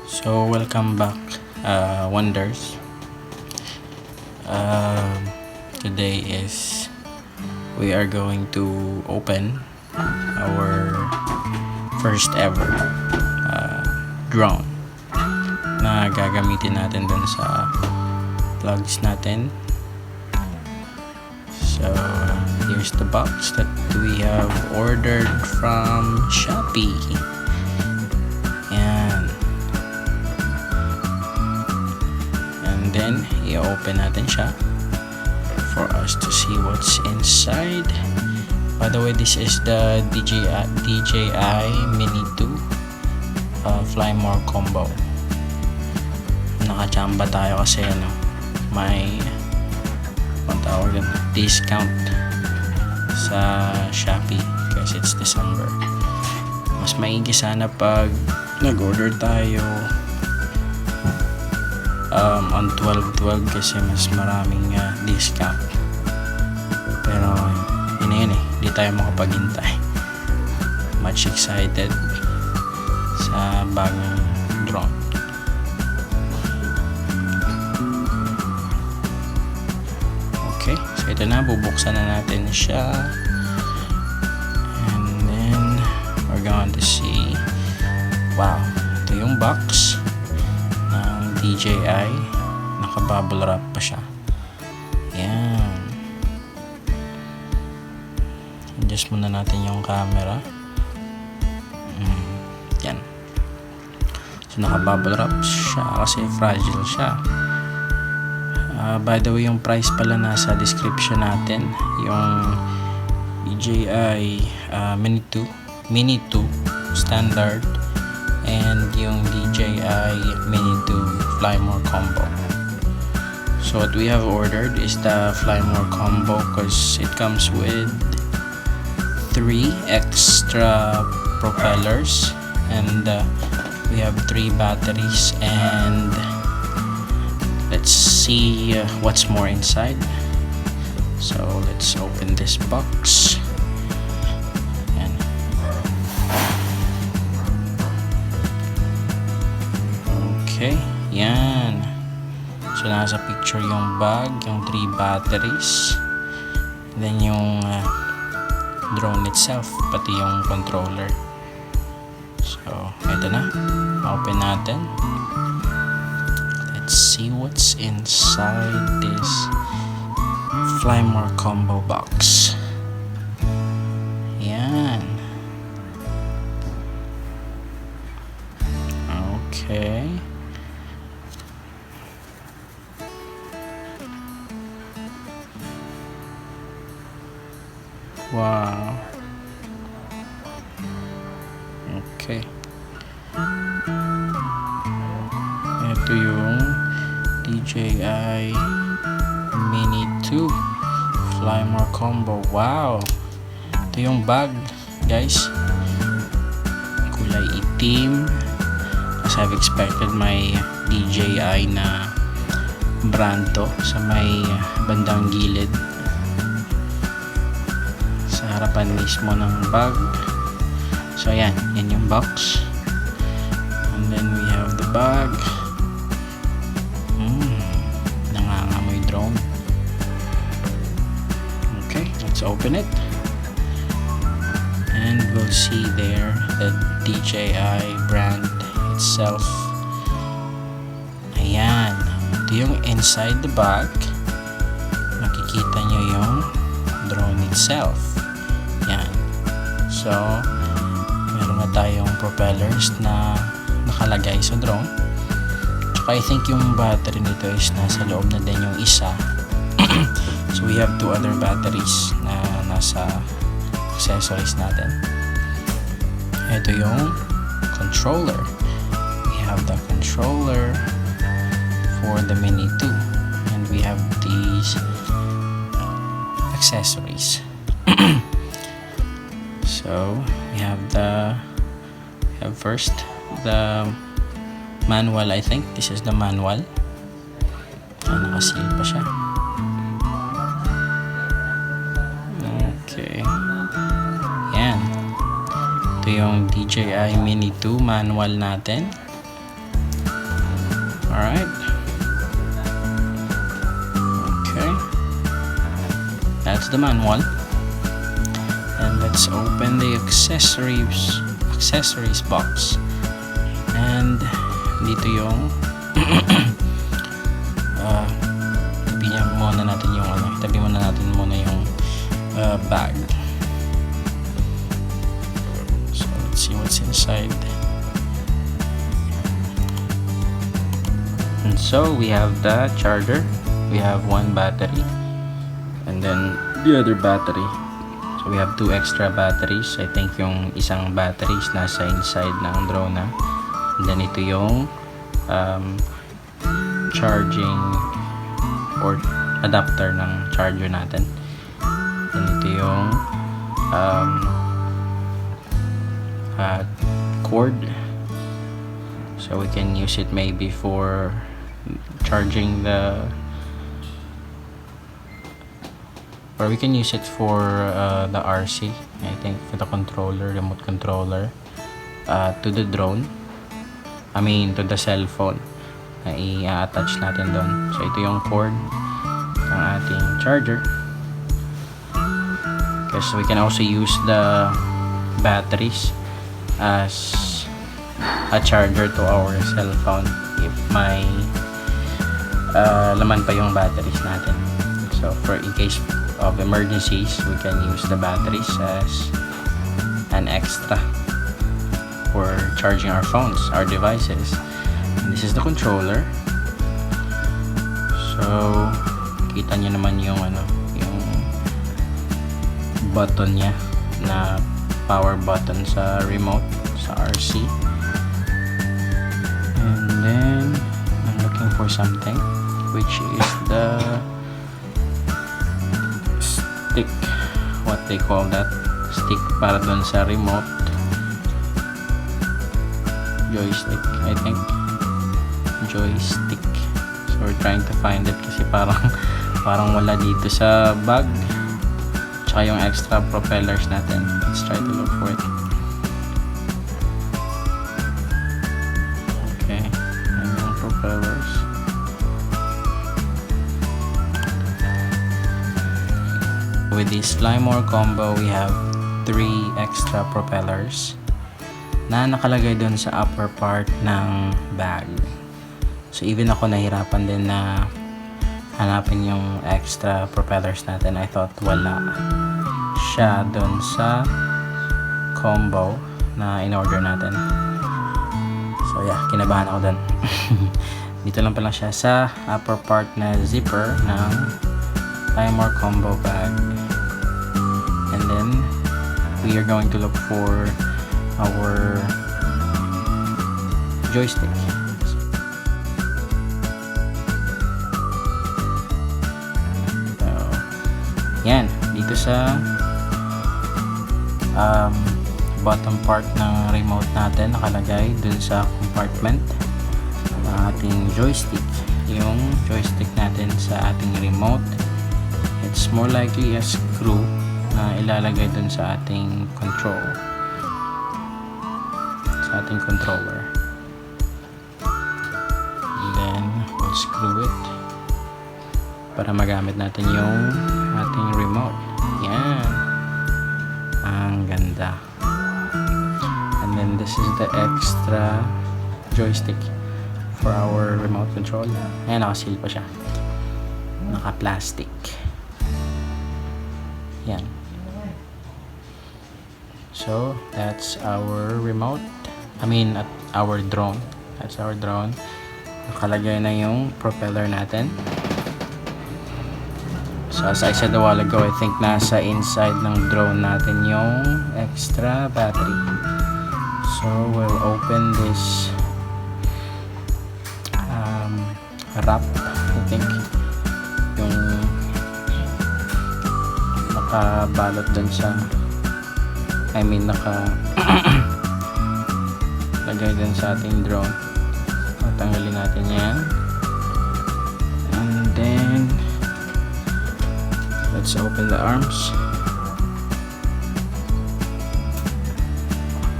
So welcome back, Juanders. Today is we are going to open our first ever drone na gagamitin natin dun sa vlogs natin. So here's the box that we have ordered from Shopee. Then i-open natin siya for us to see what's inside. By the way, this is the DJI MINI 2 Fly More Combo. Nakachamba tayo kasi may discount sa Shopee kasi it's December. Mas maigi sana pag nag-order tayo on 12/12 kasi mas maraming discount, pero yun hindi tayo makapaghintay. Much excited sa bagong drone. Okay, so ito na, bubuksan na natin siya and then we're going to see. Wow, ito yung box DJI, naka-bubble wrap pa siya. Yan. Adjust muna natin yung camera. Yan. So naka-bubble wrap siya kasi fragile siya. By the way, yung price pala nasa description natin. Yung DJI Mini 2 Standard and yung DJI Mini 2 Fly More Combo. So what we have ordered is the Fly More Combo because it comes with 3 extra propellers and we have 3 batteries, and let's see what's more inside. So let's open this box. Okay, yan. So nasa picture yung bag, yung 3 batteries, then yung drone itself, pati yung controller. So ito na, open natin. Let's see what's inside this Fly More Combo box. Yan. Okay. Wow. Okay. Ito yung DJI Mini 2 Fly More Combo. Wow. Ito yung bag, guys. Kulay itim. As I've expected, may DJI na brand to sa may bandang gilid, harapan mismo ng bag. So yan yung box, and then we have the bag. Nangangamoy drone. Okay, let's open it and we'll see there the DJI brand itself. Ayan, ito yung inside the bag. Makikita nyo yung drone itself. Yan. So, meron na tayong propellers na nakalagay sa drone. Tsaka I think yung battery nito is nasa loob na din yung isa. So, we have 2 other batteries na nasa accessories natin. Ito yung controller. We have the controller for the Mini 2. And we have these accessories. So we have first the manual. I think this is the manual. Nakasil pa siya. Okay. Yan. Ito yung DJI Mini 2 manual natin. Alright. Okay. That's the manual. And let's open the accessories box. And dito yung tabi muna natin yung bag. So let's see what's inside. And so we have the charger, we have one battery, and then the other battery. So we have two extra batteries. I think yung isang batteries nasa inside ng drone na. And then ito yung charging or adapter ng charger natin. And ito yung cord. So we can use it maybe for charging or we can use it for the RC, I think, for the controller, remote controller to the drone, to the cell phone na i-attach natin doon. So ito yung cord ng ating charger, because we can also use the batteries as a charger to our cell phone if may laman pa yung batteries natin. So for in case of emergencies, we can use the batteries as an extra for charging our phones, our devices. And this is the controller. So kita nyo naman yung button nya na power button sa remote, sa RC. And then I'm looking for something, which is the stick, what they call that, stick para dun sa remote, joystick, I think, joystick. So we're trying to find it kasi parang wala dito sa bag, tsaka yung extra propellers natin. Let's try to look for it. Okay, and yung propellers. With this Fly More combo, we have 3 extra propellers na nakalagay dun sa upper part ng bag. So even ako nahirapan din na hanapin yung extra propellers natin. I thought wala siya dun sa combo na in-order natin. So yeah, kinabahan ako dun. Dito lang pala siya sa upper part na zipper ng Fly More combo bag. And then we are going to look for our joystick. So, yan, dito sa bottom part ng remote natin nakalagay dun sa compartment ng ating joystick. Yung joystick natin sa ating remote, it's more likely a screw na ilalagay dun sa ating controller. And then we'll screw it para magamit natin yung ating remote. Yan, ang ganda. And then this is the extra joystick for our remote control. Ayan, nakasil pa siya, naka-plastic. Yan. So that's our remote, our drone. That's our drone. Nakalagay na yung propeller natin. So as I said a while ago, I think nasa inside ng drone natin yung extra battery. So we'll open this wrap, I think, yung nakabalot dun sa lagay din sa ating drone. Tanggalin natin yan, and then let's open the arms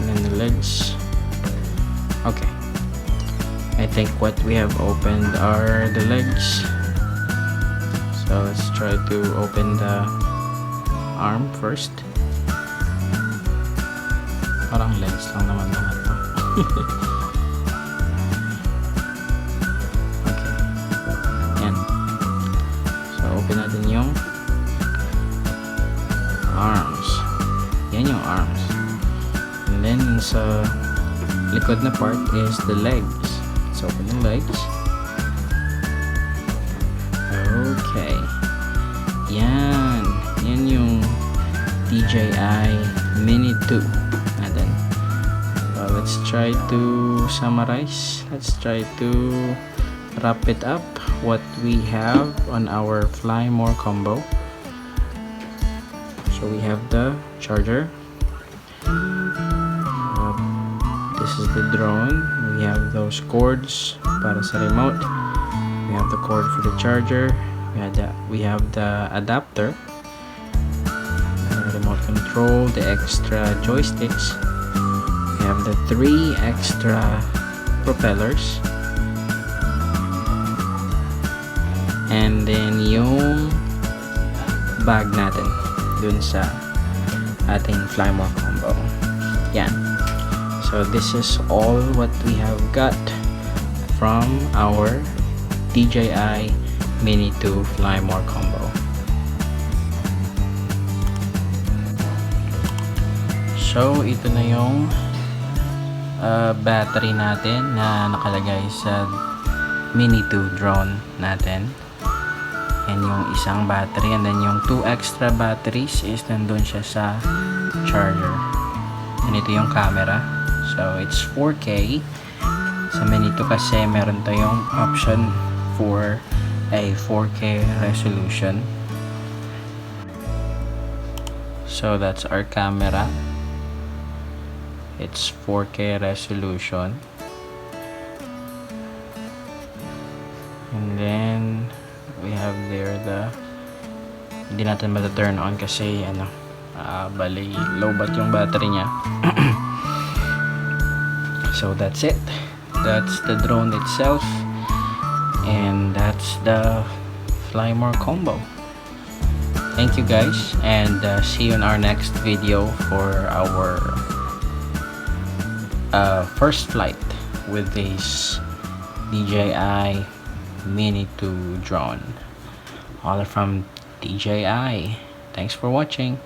and then the legs. Okay, I I think what we have opened are the legs. So let's try to open the arm first. Parang legs lang naman lahat to. Okay. Yan. So open natin yung arms. Yan yung arms. And then sa likod na part is the legs. So open the legs. Okay. Yan. Yan yung DJI MINI 2 natin. So let's try to summarize. Let's try to wrap it up what we have on our Fly More combo. So we have the charger. This is the drone. We have those cords para sa remote. We have the cord for the charger. We have the adapter, the remote control, the extra joysticks. We have the 3 extra propellers, and then yung bag natin dun sa ating Fly More combo. Yan. So this is all what we have got from our DJI MINI 2 Fly More combo. So ito na yung battery natin na nakalagay sa MINI 2 drone natin. And yung isang battery, and then yung 2 extra batteries is nandun siya sa charger. And ito yung camera. So it's 4K. Sa MINI 2 kasi meron tayong option for a 4K resolution. So that's our camera. It's 4K resolution. And then we have there the, hindi natin mata-turn on kasi bali low bat yung battery niya. So that's it. That's the drone itself. And that's the Fly More combo. Thank you guys, and see you in our next video for our first flight with this DJI MINI 2 drone. All from DJI. Thanks for watching.